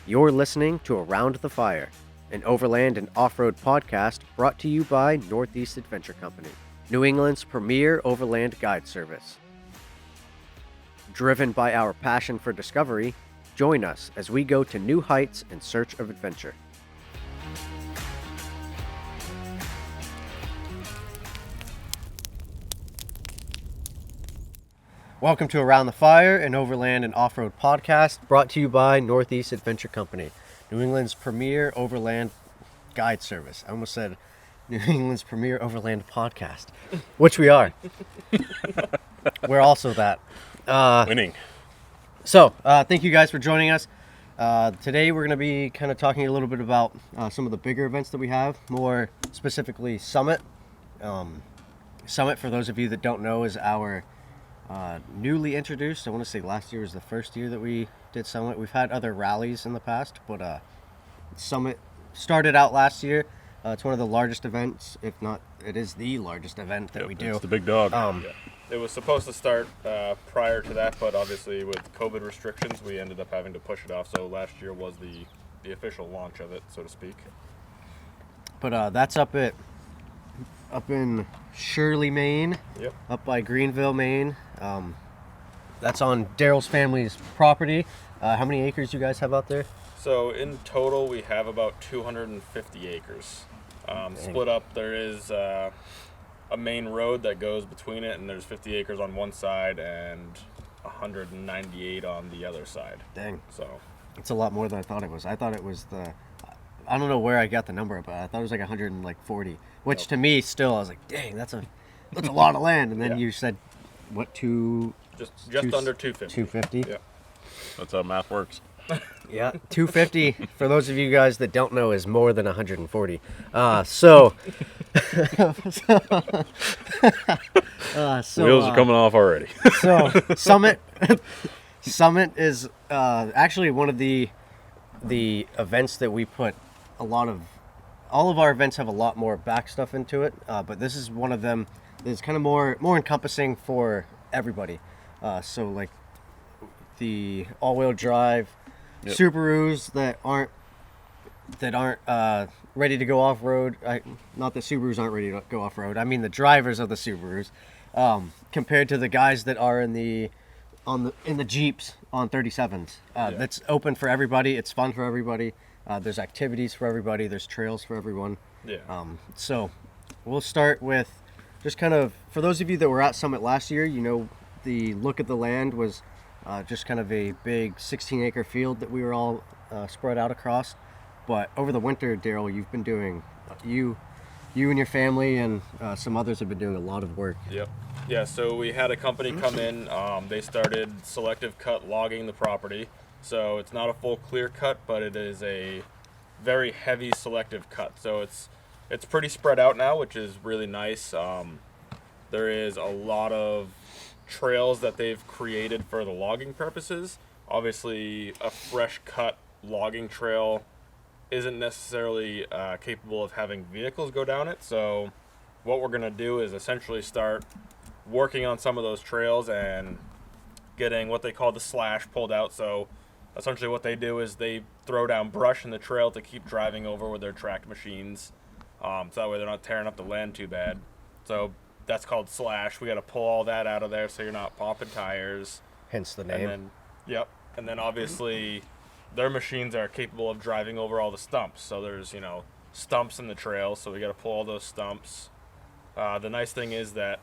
You're listening to Around the Fire, an overland and off-road podcast brought to you by Northeast Adventure Company, New England's premier overland guide service. Driven by our passion for discovery, join us as we go to new heights in search of adventure. Welcome to Around the Fire, an overland and off-road podcast brought to you by Northeast Adventure Company, New England's premier overland guide service. I almost said New England's premier overland podcast, which we are. We're also that. Winning. So, thank you guys for joining us. Today we're going to be kind of talking a little bit about some of the bigger events that we have, more specifically Summit. Summit, for those of you that don't know, is our newly introduced. I want to say last year was the first year that we did Summit. We've had other rallies in the past, but Summit started out last year. It's one of the largest events, if not, it is the largest event that we do. It's the big dog. It was supposed to start prior to that, but obviously with COVID restrictions, we ended up having to push it off. So last year was the official launch of it, so to speak. But that's up in Shirley, Maine. Yep. Up by Greenville, Maine. That's on Darryl's family's property. How many acres you guys have out there? So in total, we have about 250 acres. Split up, there is a main road that goes between it, and there's 50 acres on one side and 198 on the other side. Dang. So It's a lot more than I thought it was. I thought it was I don't know where I got the number, but I thought it was like 140, which Nope. to me still, I was like, dang, that's a lot of land. And then Yeah. you said, what, just under 250. 250? Yeah. That's how math works. Yeah, 250, for those of you guys that don't know, is more than 140. Wheels are coming off already. So Summit is actually one of the events that we put all of our events have a lot more back stuff into it, but this is one of them that's kind of more encompassing for everybody. So like the all-wheel drive Yep. Subarus that aren't ready to go off-road. Not that Subarus aren't ready to go off-road. I mean the drivers of the Subarus, compared to the guys that are in the Jeeps on 37s. That's open for everybody. It's fun for everybody. There's activities for everybody. There's trails for everyone. Yeah. So we'll start with just kind of, for those of you that were at Summit last year, you know, the look at the land was just kind of a big 16-acre field that we were all spread out across. But over the winter, Darryl, you've been doing, you and your family and some others have been doing a lot of work. Yep. Yeah, so we had a company come in. They started Selective Cut Logging the property. So it's not a full clear cut, but it is a very heavy selective cut. So it's pretty spread out now, which is really nice. There is a lot of trails that they've created for the logging purposes. Obviously, a fresh cut logging trail isn't necessarily capable of having vehicles go down it. So what we're going to do is essentially start working on some of those trails and getting what they call the slash pulled out. So essentially what they do is they throw down brush in the trail to keep driving over with their tracked machines. So that way they're not tearing up the land too bad. So that's called slash. We got to pull all that out of there so you're not popping tires. Hence the name. And then obviously their machines are capable of driving over all the stumps. So there's, stumps in the trail, so we got to pull all those stumps. The nice thing is that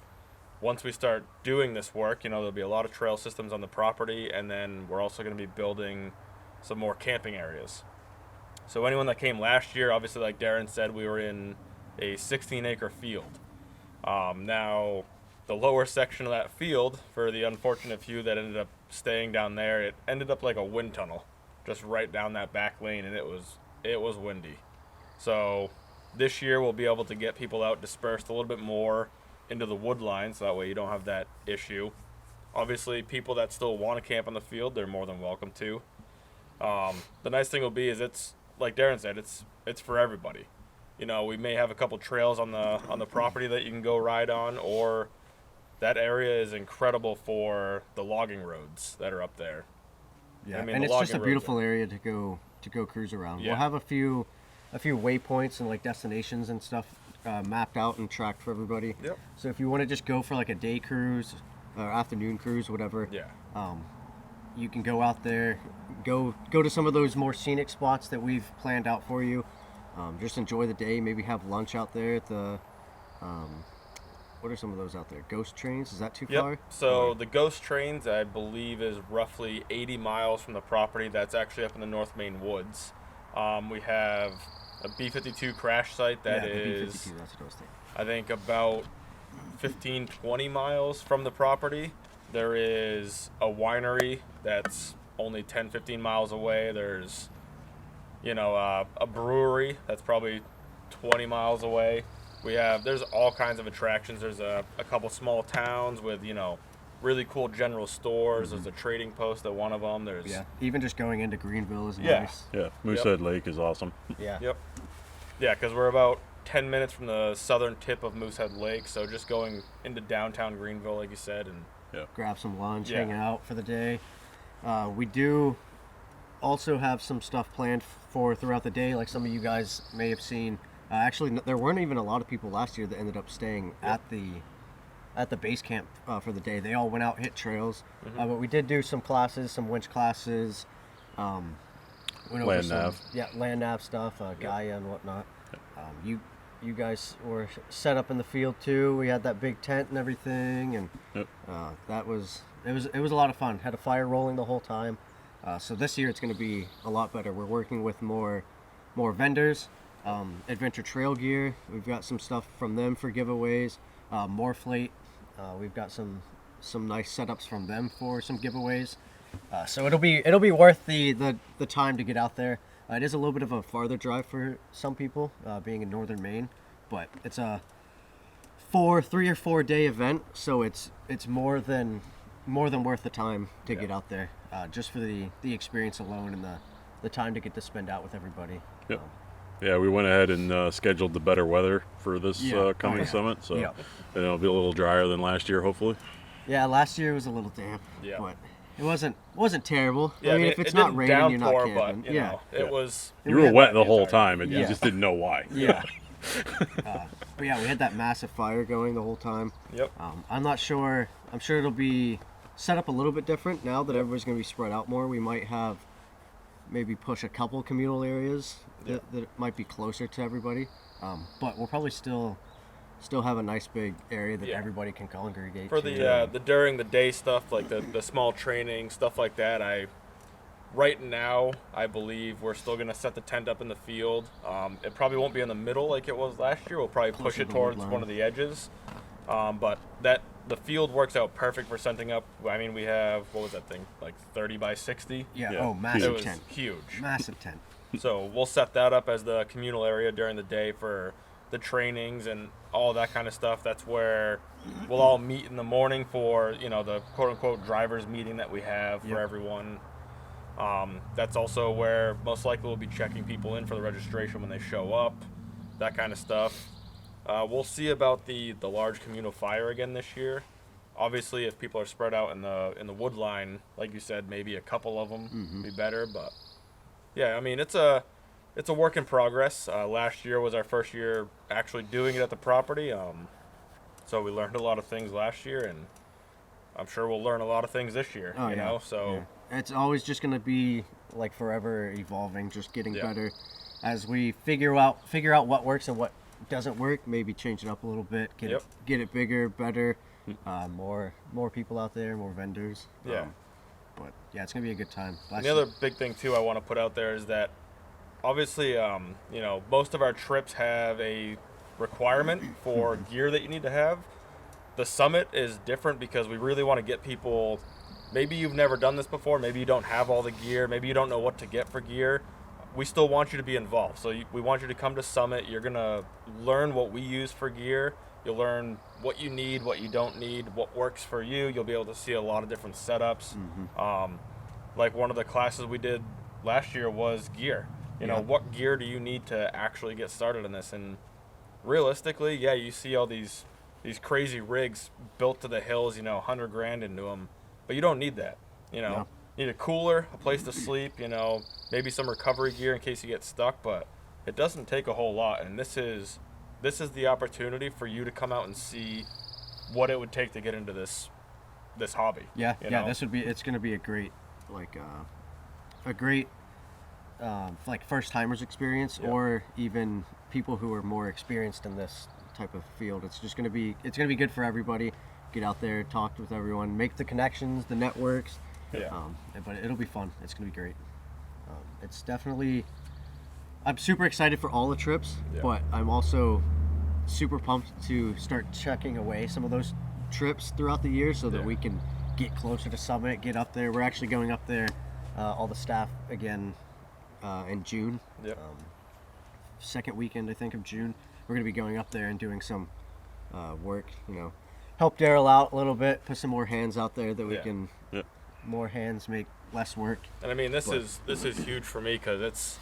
once we start doing this work, there'll be a lot of trail systems on the property, and then we're also going to be building some more camping areas. So anyone that came last year, obviously like Darin said, we were in a 16-acre field. Now, the lower section of that field, for the unfortunate few that ended up staying down there, it ended up like a wind tunnel, just right down that back lane, and it was windy. So this year we'll be able to get people out dispersed a little bit more into the wood line, so that way you don't have that issue. Obviously, people that still want to camp on the field, they're more than welcome to. The nice thing will be is it's, like Darin said, it's for everybody. We may have a couple trails on the property that you can go ride on, or that area is incredible for the logging roads that are up there. Yeah, I mean, and the it's just a logging beautiful roads area to go cruise around. Yeah. We'll have a few waypoints and like destinations and stuff mapped out and tracked for everybody. Yep. So if you want to just go for like a day cruise or afternoon cruise, whatever, Yeah. you can go out there, go to some of those more scenic spots that we've planned out for you. Just enjoy the day. Maybe have lunch out there at the. What are some of those out there? Ghost trains? Is that too far? So the Ghost Trains, I believe, is roughly 80 miles from the property. That's actually up in the North Main Woods. We have a B-52 crash site that the is, B-52, that's what I was thinking. I think, about 15, 20 miles from the property. There is a winery that's only 10, 15 miles away. There's, a brewery that's probably 20 miles away. There's all kinds of attractions. There's a couple small towns with, really cool general stores. There's a trading post at one of them. Even just going into Greenville is Yeah. nice. Yeah, Moosehead Lake is awesome. Yeah. Yep. Yeah, because we're about 10 minutes from the southern tip of Moosehead Lake, so just going into downtown Greenville, like you said, and Grab some lunch, Yeah. hang out for the day. We do also have some stuff planned for throughout the day, like some of you guys may have seen. Actually, there weren't even a lot of people last year that ended up staying at the base camp for the day. They all went out, hit trails, but we did do some classes, some winch classes. Went over Land nav. Yeah, land nav stuff, Gaia and whatnot. You guys were set up in the field too. We had that big tent and everything, and Yep. it was a lot of fun. Had a fire rolling the whole time. So this year it's going to be a lot better. We're working with more vendors, Adventure Trail Gear. We've got some stuff from them for giveaways. Morphlate. We've got some nice setups from them for some giveaways. So it'll be worth the time to get out there. It is a little bit of a farther drive for some people, being in northern Maine, but it's a 3 or 4 day event, so it's more than worth the time to get out there, just for the experience alone and the time to get to spend out with everybody. Yep. Yeah, we went ahead and scheduled the better weather for this coming summit, so and it'll be a little drier than last year, hopefully. Yeah, last year was a little damp, but it wasn't terrible. Yeah, I mean, if it's not raining, you're not camping. But, it was. You were wet the whole entire time, and you just didn't know why. Yeah. But yeah, we had that massive fire going the whole time. Yep. I'm not sure. I'm sure it'll be set up a little bit different now that everybody's going to be spread out more. We might have maybe push a couple communal areas that might be closer to everybody. But we'll probably still have a nice big area that everybody can congregate For to. the during the day stuff, like the small training stuff like that, right now I believe we're still gonna set the tent up in the field. It probably won't be in the middle like it was last year. We'll probably push Closer it to towards woodline. one of the edges. But the field works out perfect for setting up. I mean, we have, what was that thing, like 30 by 60? Yeah. Yeah. Oh, It massive was tent. huge. Massive tent. So we'll set that up as the communal area during the day for the trainings and all that kind of stuff. That's where we'll all meet in the morning for, the quote-unquote driver's meeting that we have for everyone. That's also where most likely we'll be checking people in for the registration when they show up, that kind of stuff. We'll see about the large communal fire again this year. Obviously, if people are spread out in the wood line, like you said, maybe a couple of them would be better. But yeah, I mean, it's a work in progress. Last year was our first year actually doing it at the property, so we learned a lot of things last year, and I'm sure we'll learn a lot of things this year. So it's always just going to be like forever evolving, just getting better as we figure out what works and what doesn't work. Maybe change it up a little bit, get it bigger, better, more people out there, more vendors. But yeah, it's gonna be a good time. And the other big thing too I want to put out there is that obviously, most of our trips have a requirement for gear that you need to have. The summit is different because we really want to get people. Maybe you've never done this before. Maybe you don't have all the gear. Maybe you don't know what to get for gear. We still want you to be involved. So we want you to come to Summit. You're going to learn what we use for gear. You'll learn what you need, what you don't need, what works for you. You'll be able to see a lot of different setups. Like one of the classes we did last year was gear. What gear do you need to actually get started in this? And realistically, you see all these crazy rigs built to the hills, $100,000 into them, but you don't need that. You need a cooler, a place to sleep, you know, maybe some recovery gear in case you get stuck, but it doesn't take a whole lot. And this is the opportunity for you to come out and see what it would take to get into this hobby. Yeah, you know? It's going to be a great, like first timers experience, or even people who are more experienced in this type of field. It's going to be good for everybody. Get out there, talk with everyone, make the connections, the networks. Yeah. But it'll be fun. It's going to be great. It's definitely. I'm super excited for all the trips, but I'm also super pumped to start checking away some of those trips throughout the year so that we can get closer to Summit, get up there. We're actually going up there, all the staff again, in June. Yep. Second weekend, I think, of June. We're going to be going up there and doing some work, help Darryl out a little bit, put some more hands out there that we can, more hands make less work. And I mean, this is huge for me because it's,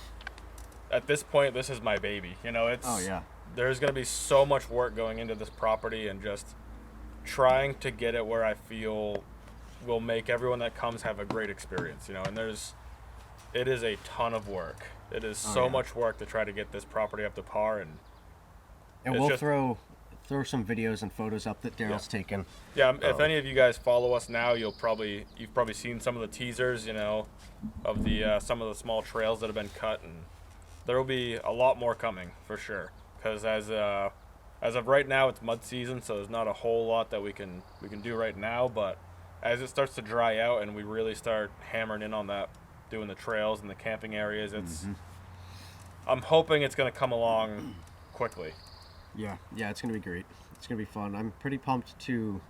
at this point, this is my baby. There's going to be so much work going into this property, and just trying to get it where I feel will make everyone that comes have a great experience, and it is a ton of work. It is so much work to try to get this property up to par, and we'll throw some videos and photos up that Darryl's taken. Yeah, if any of you guys follow us now, you've probably seen some of the teasers, of the some of the small trails that have been cut, and there will be a lot more coming for sure. Because as of right now, it's mud season, so there's not a whole lot that we can do right now. But as it starts to dry out and we really start hammering in on that, doing the trails and the camping areas, I'm hoping it's going to come along quickly. Yeah, it's going to be great. It's going to be fun. I'm pretty pumped to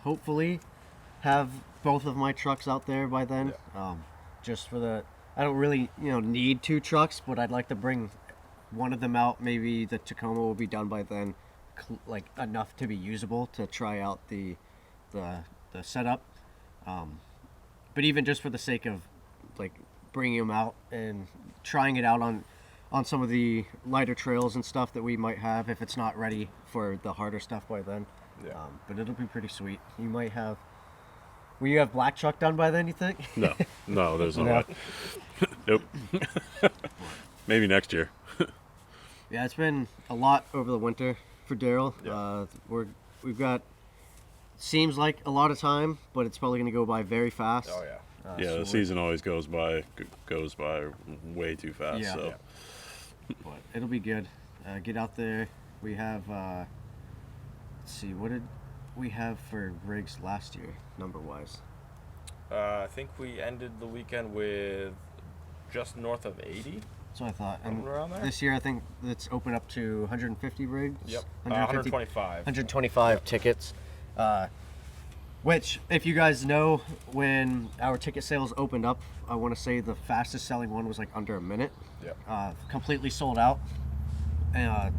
hopefully have both of my trucks out there by then. Just for I don't really, need 2 trucks, but I'd like to bring one of them out. Maybe the Tacoma will be done by then, like enough to be usable to try out the setup. But even just for the sake of like bringing them out and trying it out on some of the lighter trails and stuff that we might have if it's not ready for the harder stuff by then. But it'll be pretty sweet. Will you have black truck done by then, you think? No, there's no way. Nope. Maybe next year. Yeah, it's been a lot over the winter for Darryl. We've got, seems like a lot of time, but it's probably going to go by very fast. Oh yeah. The season always goes by way too fast. But it'll be good. Get out there. We have, let's see, what did we have for rigs last year, number-wise? I think we ended the weekend with just north of 80. That's what I thought. And around there? This year, I think it's open up to 150 rigs. Yep. 125. 125 tickets. Which, if you guys know, when our ticket sales opened up, I want to say the fastest selling one was like under a minute. Yep. Completely sold out.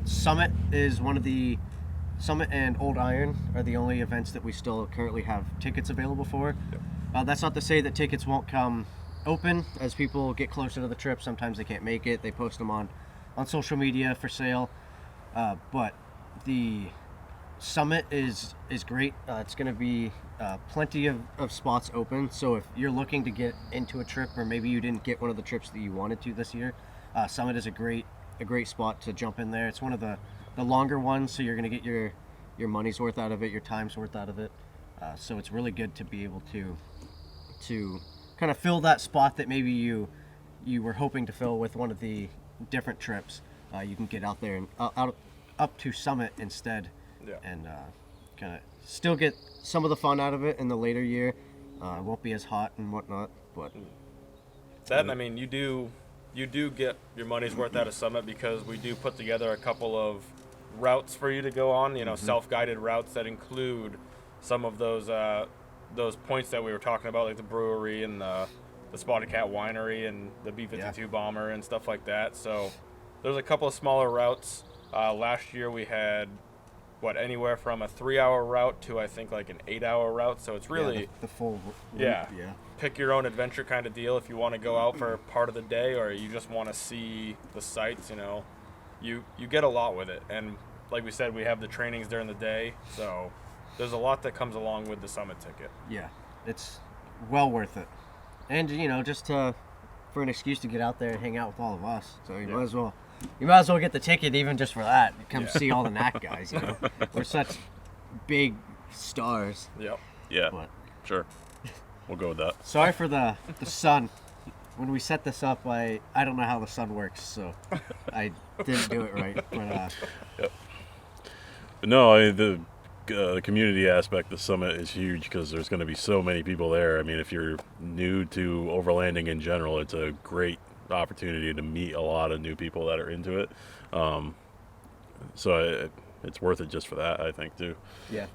Summit and Old Iron are the only events that we still currently have tickets available for. Yep. That's not to say that tickets won't come open as people get closer to the trip. Sometimes they can't make it. They post them on social media for sale. But the Summit is great. It's going to be plenty of spots open. So if you're looking to get into a trip, or maybe you didn't get one of the trips that you wanted to this year, Summit is a great spot to jump in there. It's one of the longer ones, so you're going to get your money's worth out of it, your time's worth out of it. So it's really good to be able to kind of fill that spot that maybe you were hoping to fill with one of the different trips. You can get out there and up to Summit instead. And kind of still get some of the fun out of it in the later year. It won't be as hot and whatnot, but I mean, you do get your money's worth out of Summit, because we do put together a couple of routes for you to go on, self-guided routes that include some of those points that we were talking about, like the brewery and the Spotted Cat Winery and the B-52 bomber and stuff like that. So there's a couple of smaller routes. Last year we had anywhere from a 3-hour route to I think like an 8-hour route. So it's really the full pick your own adventure kind of deal. If you want to go out for part of the day, or you just want to see the sights, you get a lot with it. And like we said, we have the trainings during the day, so there's a lot that comes along with the Summit ticket. Yeah, it's well worth it. And just for an excuse to get out there and hang out with all of us. So you might as well get the ticket even just for that. Come see all the knack guys. We're such big stars. Yep. Yeah. But Sure. We'll go with that. sorry for the sun. When we set this up, I don't know how the sun works, so I didn't do it right. But But no, the community aspect of the summit is huge because there's going to be so many people there. I mean, if you're new to overlanding in general, it's a great opportunity to meet a lot of new people that are into it. So it's worth it just for that, I think, too. yeah,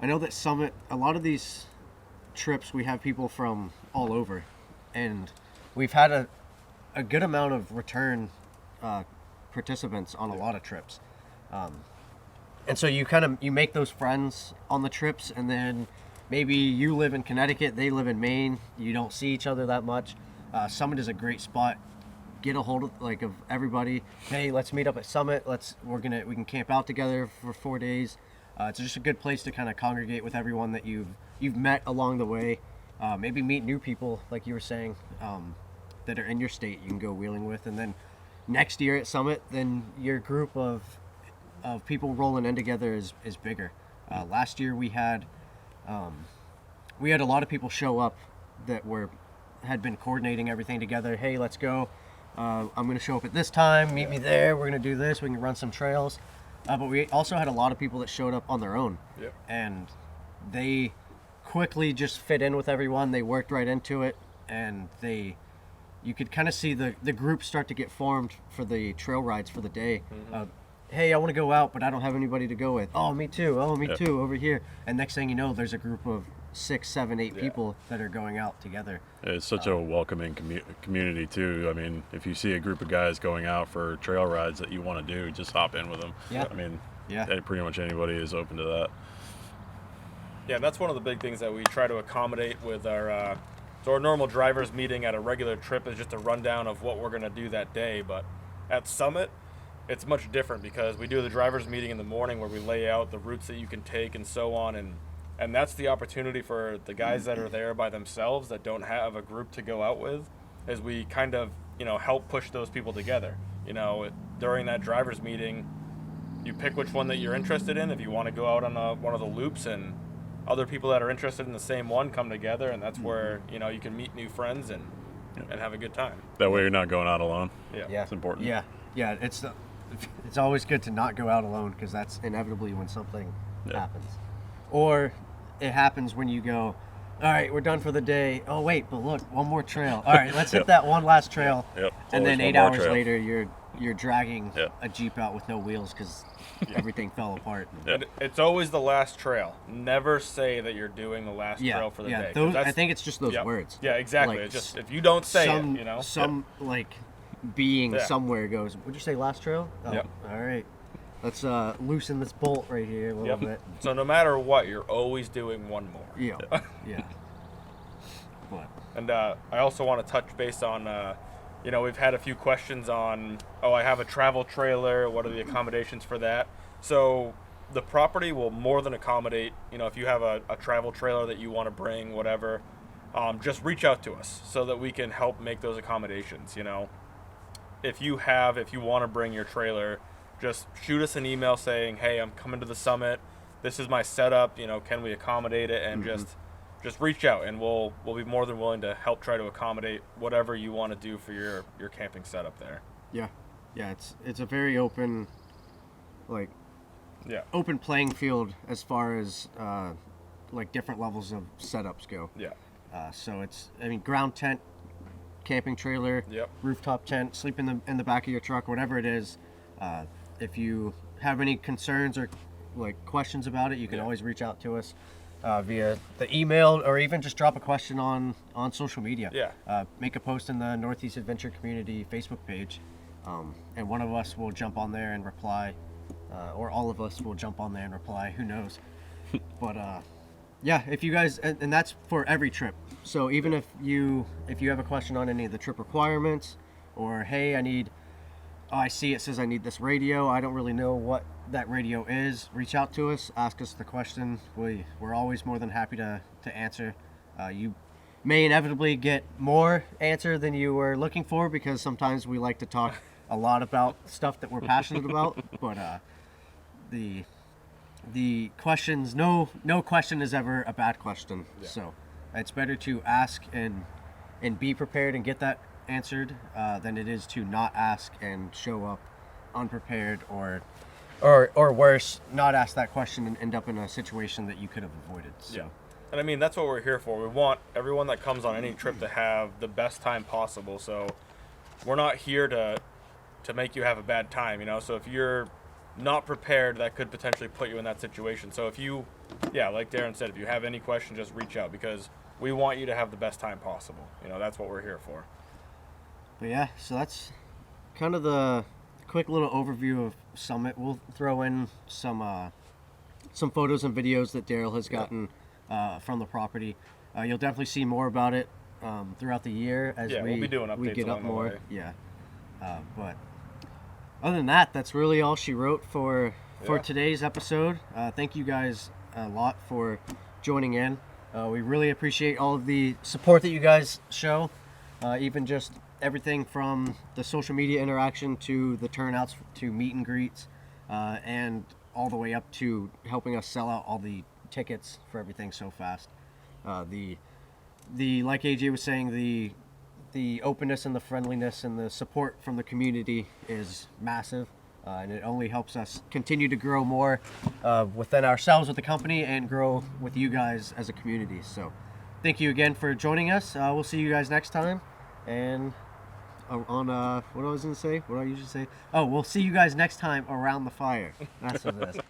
I know that Summit, a lot of these trips, we have people from all over, and we've had a good amount of return participants on a lot of trips. And so you make those friends on the trips, and then maybe you live in Connecticut, they live in Maine, you don't see each other that much. Summit is a great spot. Get a hold of everybody. Hey, let's meet up at Summit. We can camp out together for 4 days. It's just a good place to kind of congregate with everyone that you've met along the way. Maybe meet new people, like you were saying, that are in your state you can go wheeling with, and then next year at Summit, then your group of people rolling in together is bigger. Last year we had a lot of people show up that had been coordinating everything together. Hey, let's go. I'm going to show up at this time. Meet me there. We're going to do this. We can run some trails. But we also had a lot of people that showed up on their own. Yep. And they quickly just fit in with everyone. They worked right into it, and you could kind of see the group start to get formed for the trail rides for the day. Hey, I want to go out, but I don't have anybody to go with. Oh, me too. Oh, me too, over here. And next thing you know, there's a group of 6, 7, 8 people that are going out together. It's such a welcoming community, too. I mean, if you see a group of guys going out for trail rides that you want to do, just hop in with them. Yeah. I mean, Yeah. pretty much anybody is open to that. Yeah, and that's one of the big things that we try to accommodate with our normal drivers meeting at a regular trip is just a rundown of what we're going to do that day. But at Summit, it's much different because we do the drivers meeting in the morning where we lay out the routes that you can take and so on, and that's the opportunity for the guys that are there by themselves that don't have a group to go out with, as we kind of help push those people together. During that drivers meeting, you pick which one that you're interested in. If you want to go out on one of the loops, and other people that are interested in the same one come together, and that's where you can meet new friends and have a good time. That way you're not going out alone. Yeah. It's important. Yeah. It's always good to not go out alone, because that's inevitably when something happens. Or it happens when you go, all right, we're done for the day. Oh, wait, but look, one more trail. All right, let's hit that one last trail. Yep. And then 8 hours later, you're dragging Yep. a Jeep out with no wheels because everything fell apart. And it's always the last trail. Never say that you're doing the last trail for the day. I think it's just those words. Yeah, exactly. Like, it's just if you don't say it, Some being somewhere goes, would you say last trail? Oh, Yep. All right. Let's loosen this bolt right here a little bit. So no matter what, you're always doing one more. Yeah. Yeah. What? And I also want to touch base on, we've had a few questions on, I have a travel trailer. What are the accommodations for that? So the property will more than accommodate, if you have a travel trailer that you want to bring, whatever, just reach out to us so that we can help make those accommodations. If you want to bring your trailer, just shoot us an email saying, hey, I'm coming to the Summit. This is my setup. Can we accommodate it? And just reach out, and we'll be more than willing to help try to accommodate whatever you want to do for your camping setup there. Yeah. It's a very open, open playing field as far as different levels of setups go. Yeah. So ground tent, camping trailer, rooftop tent, sleep in the back of your truck, whatever it is. If you have any concerns or questions about it, you can always reach out to us via the email, or even just drop a question on social media. Yeah. Make a post in the Northeast Adventure Community Facebook page, and one of us will jump on there and reply, or all of us will jump on there and reply. Who knows? But if you guys, and that's for every trip. So even if you have a question on any of the trip requirements, or hey, I see it says I need this radio, I don't really know what that radio is, reach out to us, ask us the question. We're always more than happy to answer. You may inevitably get more answer than you were looking for, because sometimes we like to talk a lot about stuff that we're passionate about. But the questions, no question is ever a bad question. Yeah. So it's better to ask and be prepared and get that answered than it is to not ask and show up unprepared, or worse, not ask that question and end up in a situation that you could have avoided. So. Yeah. And I mean, that's what we're here for. We want everyone that comes on any trip to have the best time possible. So we're not here to make you have a bad time, you know? So if you're not prepared, that could potentially put you in that situation. So if you, like Darin said, if you have any questions, just reach out, because we want you to have the best time possible. You know, that's what we're here for. But yeah, so that's kind of the quick little overview of Summit. We'll throw in some photos and videos that Darryl has gotten from the property. You'll definitely see more about it throughout the year as we'll be doing updates we get up more. Way. Yeah, but other than that, that's really all she wrote for today's episode. Thank you guys a lot for joining in. We really appreciate all of the support that you guys show, even just everything from the social media interaction to the turnouts to meet and greets, and all the way up to helping us sell out all the tickets for everything so fast. The like AJ was saying, the openness and the friendliness and the support from the community is massive, and it only helps us continue to grow more within ourselves with the company and grow with you guys as a community. So thank you again for joining us. We'll see you guys next time. And on what I was going to say, what I usually say, we'll see you guys next time around the fire. That's what it is.